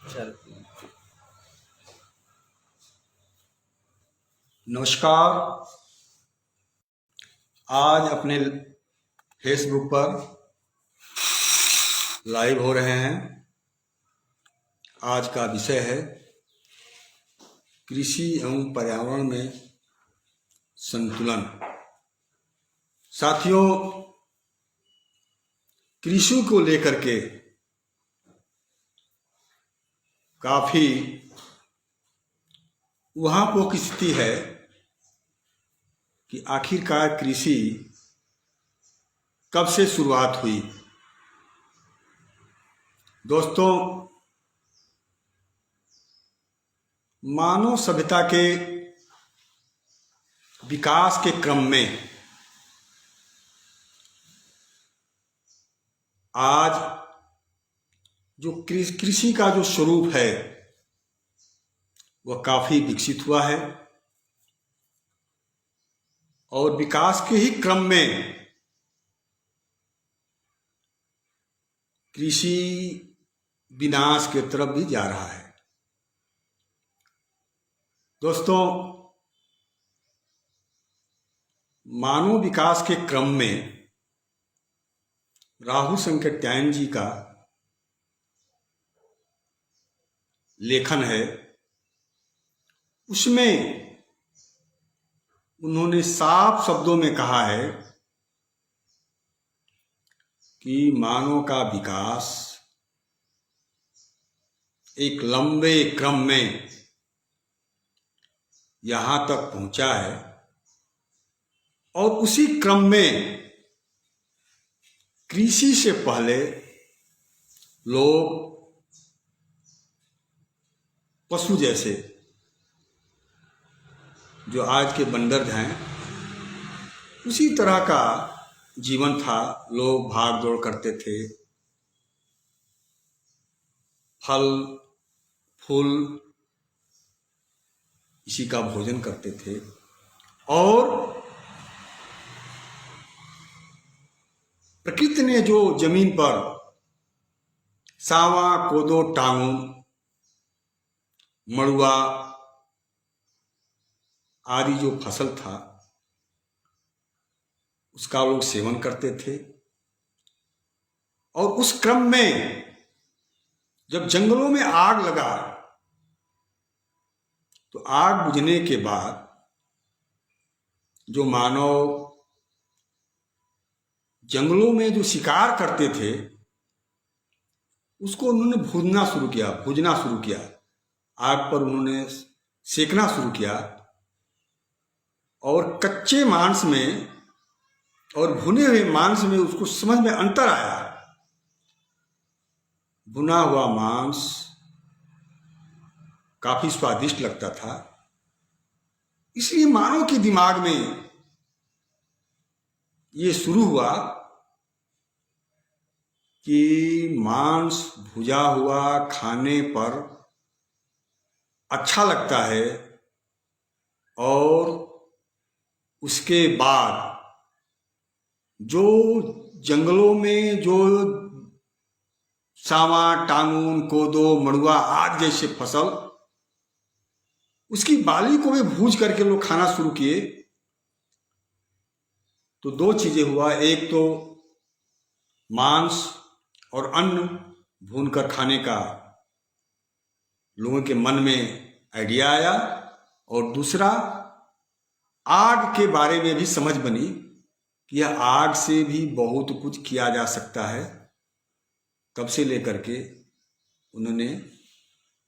चल। नमस्कार। आज अपने फेसबुक पर लाइव हो रहे हैं। आज का विषय है कृषि एवं पर्यावरण में संतुलन। साथियों, कृषि को लेकर के काफी वहाँ वो की स्थिति है कि आखिरकार कृषि कब से शुरुआत हुई। दोस्तों, मानव सभ्यता के विकास के क्रम में आज जो कृषि का जो स्वरूप है वह काफी विकसित हुआ है और विकास के ही क्रम में कृषि विनाश की तरफ भी जा रहा है। दोस्तों, मानव विकास के क्रम में राहुल संकटयायन जी का लेखन है, उसमें उन्होंने साफ शब्दों में कहा है कि मानव का विकास एक लंबे क्रम में यहां तक पहुंचा है और उसी क्रम में कृषि से पहले लोग पशु जैसे जो आज के बंदर हैं उसी तरह का जीवन था। लोग भाग दौड़ करते थे, फल फूल इसी का भोजन करते थे और प्रकृति ने जो जमीन पर सावा, कोदो, टांगुन, मड़ुआ आदि जो फसल था उसका लोग सेवन करते थे। और उस क्रम में जब जंगलों में आग लगा तो आग बुझने के बाद जो मानव जंगलों में जो शिकार करते थे उसको उन्होंने भूजना शुरू किया। आग पर उन्होंने सेकना शुरू किया और कच्चे मांस में और भुने हुए मांस में उसको समझ में अंतर आया। भुना हुआ मांस काफी स्वादिष्ट लगता था, इसलिए मानव के दिमाग में ये शुरू हुआ कि मांस भुजा हुआ खाने पर अच्छा लगता है और उसके बाद जो जंगलों में जो सावा, टांगुन, कोदो, मड़ुआ आदि जैसे फसल उसकी बाली को भी भूज करके लोग खाना शुरू किए। तो दो चीजें हुआ, एक तो मांस और अन्न भूनकर खाने का लोगों के मन में आइडिया आया और दूसरा आग के बारे में भी समझ बनी कि यह आग से भी बहुत कुछ किया जा सकता है। तब से लेकर के उन्होंने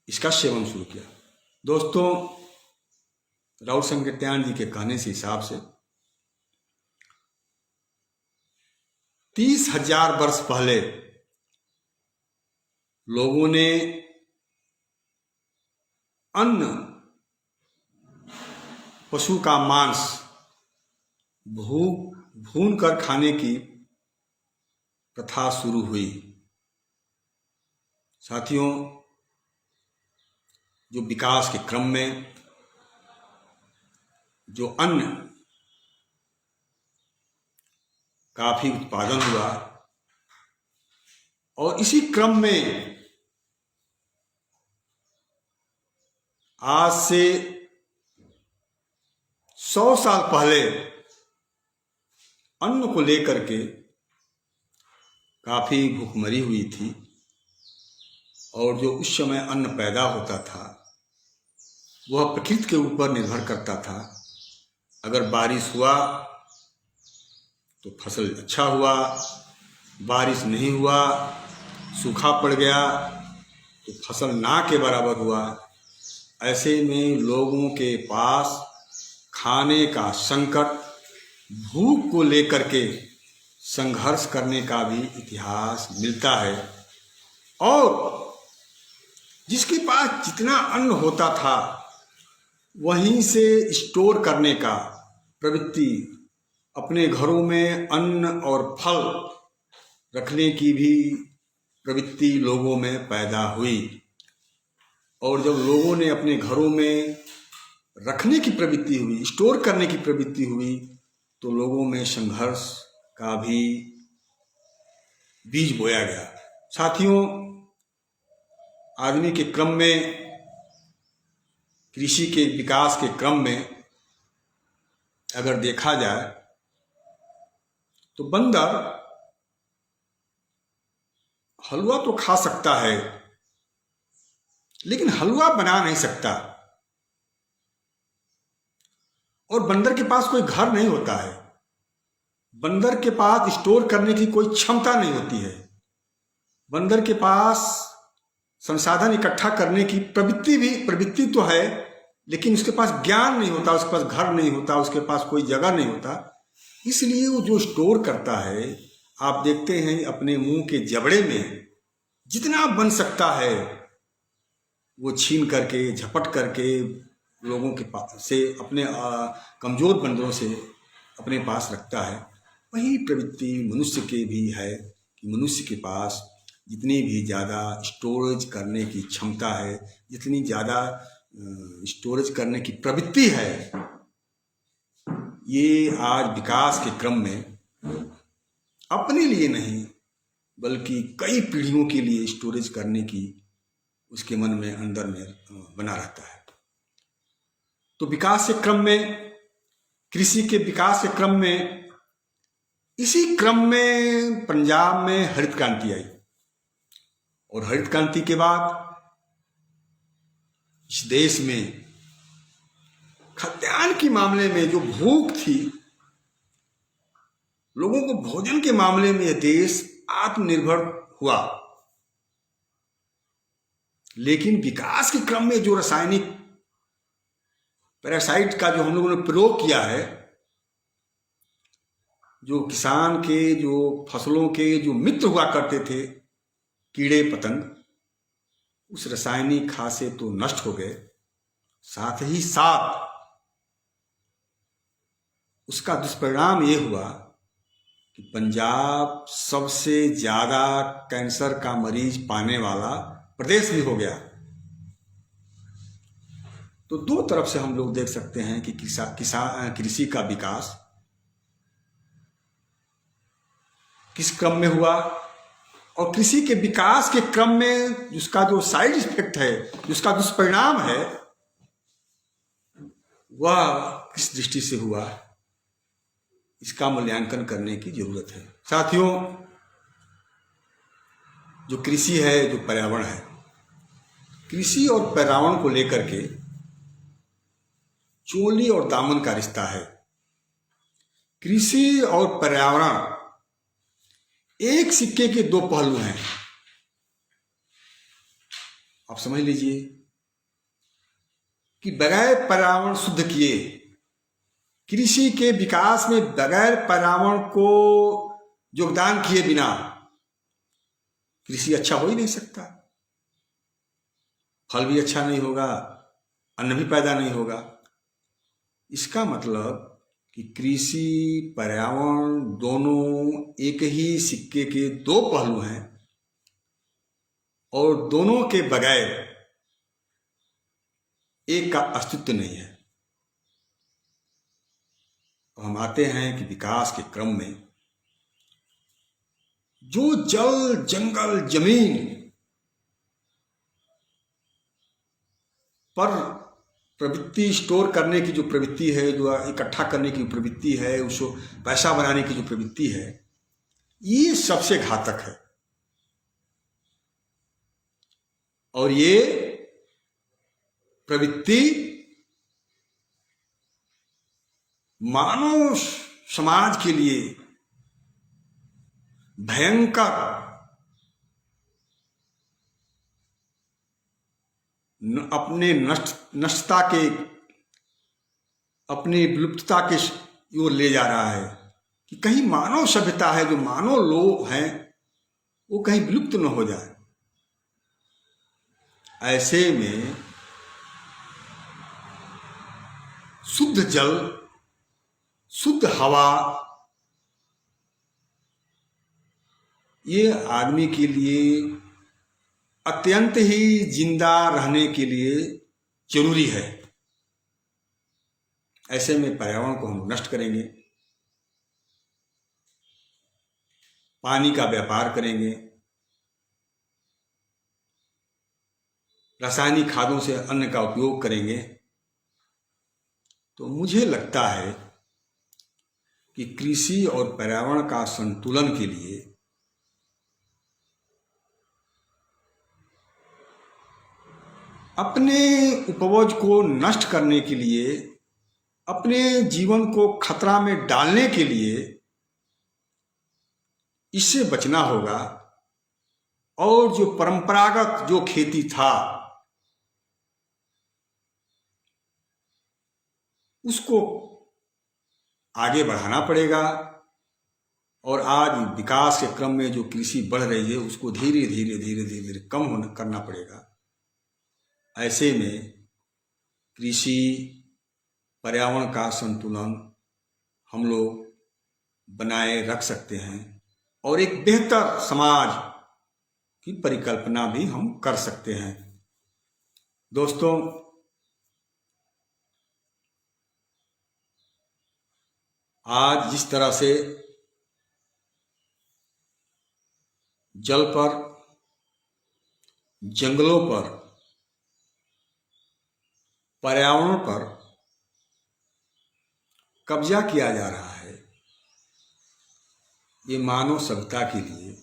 इसका सेवन शुरू किया। दोस्तों, राहुल संकटयायन जी के कहने से हिसाब से 30,000 वर्ष पहले लोगों ने अन्न, पशु का मांस भून कर खाने की प्रथा शुरू हुई। साथियों, जो विकास के क्रम में जो अन्न काफी उत्पादन हुआ और इसी क्रम में आज से 100 साल पहले अन्न को लेकर के काफी भूखमरी हुई थी, और जो उस समय अन्न पैदा होता था वह प्रकृति के ऊपर निर्भर करता था। अगर बारिश हुआ तो फसल अच्छा हुआ, बारिश नहीं हुआ, सूखा पड़ गया तो फसल ना के बराबर हुआ। ऐसे में लोगों के पास खाने का संकट, भूख को लेकर के संघर्ष करने का भी इतिहास मिलता है। और जिसके पास जितना अन्न होता था वहीं से स्टोर करने का प्रवृत्ति, अपने घरों में अन्न और फल रखने की भी प्रवृत्ति लोगों में पैदा हुई। और जब लोगों ने अपने घरों में रखने की प्रवृत्ति हुई, स्टोर करने की प्रवृत्ति हुई, तो लोगों में संघर्ष का भी बीज बोया गया। साथियों, आदमी के क्रम में, कृषि के विकास के क्रम में अगर देखा जाए तो बंदर हलवा तो खा सकता है लेकिन हलवा बना नहीं सकता। और बंदर के पास कोई घर नहीं होता है, बंदर के पास स्टोर करने की कोई क्षमता नहीं होती है, बंदर के पास संसाधन इकट्ठा करने की प्रवृत्ति तो है, लेकिन उसके पास ज्ञान नहीं होता, उसके पास घर नहीं होता, उसके पास कोई जगह नहीं होता। इसलिए वो जो स्टोर करता है, आप देखते हैं अपने मुंह के जबड़े में जितना बन सकता है वो छीन करके, झपट करके लोगों के पास से, अपने कमजोर बंदरों से अपने पास रखता है। वही प्रवृत्ति मनुष्य के भी है कि मनुष्य के पास जितनी भी ज़्यादा स्टोरेज करने की क्षमता है, जितनी ज़्यादा स्टोरेज करने की प्रवृत्ति है, ये आज विकास के क्रम में अपने लिए नहीं बल्कि कई पीढ़ियों के लिए स्टोरेज करने की उसके मन में, अंदर में बना रहता है। तो विकास के क्रम में, कृषि के विकास के क्रम में, इसी क्रम में पंजाब में हरित क्रांति आई। और हरित क्रांति के बाद इस देश में खाद्यान्न के मामले में जो भूख थी, लोगों को भोजन के मामले में यह देश आत्मनिर्भर हुआ। लेकिन विकास के क्रम में जो रासायनिक पैरासाइट का जो हम लोगों ने प्रयोग किया है, जो किसान के, जो फसलों के जो मित्र हुआ करते थे, कीड़े पतंग, उस रासायनिक खाद से तो नष्ट हो गए, साथ ही साथ उसका दुष्परिणाम ये हुआ कि पंजाब सबसे ज्यादा कैंसर का मरीज पाने वाला प्रदेश भी हो गया। तो दो तरफ से हम लोग देख सकते हैं कि कृषि का विकास किस क्रम में हुआ, और कृषि के विकास के क्रम में जिसका जो साइड इफेक्ट है, जिसका दुष्परिणाम है, वह किस दृष्टि से हुआ, इसका मूल्यांकन करने की जरूरत है। साथियों, जो कृषि है, जो पर्यावरण है, कृषि और पर्यावरण को लेकर के चोली और दामन का रिश्ता है। कृषि और पर्यावरण एक सिक्के के दो पहलू हैं। आप समझ लीजिए कि बगैर पर्यावरण शुद्ध किए, कृषि के विकास में बगैर पर्यावरण को योगदान किए बिना कृषि अच्छा हो ही नहीं सकता। फल भी अच्छा नहीं होगा, अन्न भी पैदा नहीं होगा। इसका मतलब कि कृषि, पर्यावरण दोनों एक ही सिक्के के दो पहलू हैं, और दोनों के बगैर एक का अस्तित्व नहीं है। हम आते हैं कि विकास के क्रम में जो जल, जंगल, जमीन पर प्रवृत्ति, स्टोर करने की जो प्रवृत्ति है, जो इकट्ठा करने की प्रवृत्ति है, उसको पैसा बनाने की जो प्रवृत्ति है, ये सबसे घातक है। और ये प्रवृत्ति मानव समाज के लिए भयंकर, अपने नष्टता के, अपनी विलुप्तता के ओर ले जा रहा है कि कहीं मानव सभ्यता है, जो मानव लोग हैं, वो कहीं विलुप्त न हो जाए। ऐसे में शुद्ध जल, शुद्ध हवा, ये आदमी के लिए अत्यंत ही जिंदा रहने के लिए जरूरी है। ऐसे में पर्यावरण को हम नष्ट करेंगे, पानी का व्यापार करेंगे, रासायनिक खादों से अन्न का उपयोग करेंगे, तो मुझे लगता है कि कृषि और पर्यावरण का संतुलन के लिए अपने उपज को नष्ट करने के लिए, अपने जीवन को खतरा में डालने के लिए इससे बचना होगा। और जो परंपरागत जो खेती था, उसको आगे बढ़ाना पड़ेगा। और आज विकास के क्रम में जो कृषि बढ़ रही है, उसको धीरे धीरे धीरे धीरे कम करना पड़ेगा। ऐसे में कृषि पर्यावरण का संतुलन हम लोग बनाए रख सकते हैं और एक बेहतर समाज की परिकल्पना भी हम कर सकते हैं। दोस्तों, आज जिस तरह से जल पर, जंगलों पर, पर्यावरण पर कब्जा किया जा रहा है, ये मानव सभ्यता के लिए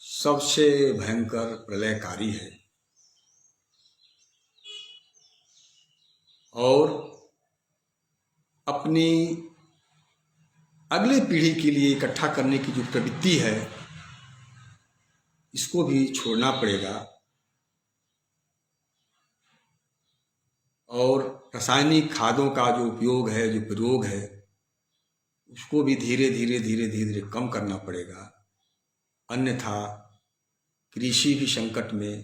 सबसे भयंकर प्रलयकारी है। और अपनी अगले पीढ़ी के लिए इकट्ठा करने की जो प्रवृत्ति है, इसको भी छोड़ना पड़ेगा। और रासायनिक खादों का जो उपयोग है, जो प्रयोग है, उसको भी धीरे धीरे धीरे धीरे कम करना पड़ेगा। अन्यथा कृषि भी संकट में,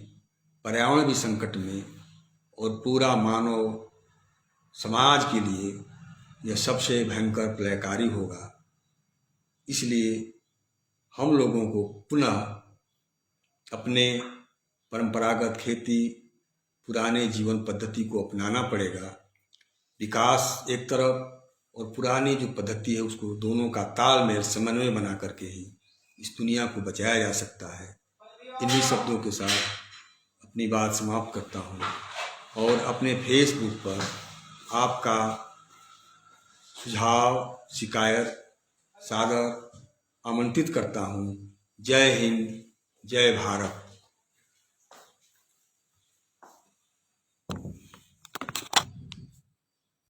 पर्यावरण भी संकट में, और पूरा मानव समाज के लिए यह सबसे भयंकर प्रलयकारी होगा। इसलिए हम लोगों को पुनः अपने परंपरागत खेती, पुराने जीवन पद्धति को अपनाना पड़ेगा। विकास एक तरफ और पुरानी जो पद्धति है, उसको दोनों का तालमेल, समन्वय बना करके ही इस दुनिया को बचाया जा सकता है। इन्हीं शब्दों के साथ अपनी बात समाप्त करता हूँ और अपने फेसबुक पर आपका सुझाव, शिकायत सादर आमंत्रित करता हूँ। जय हिंद, जय भारत।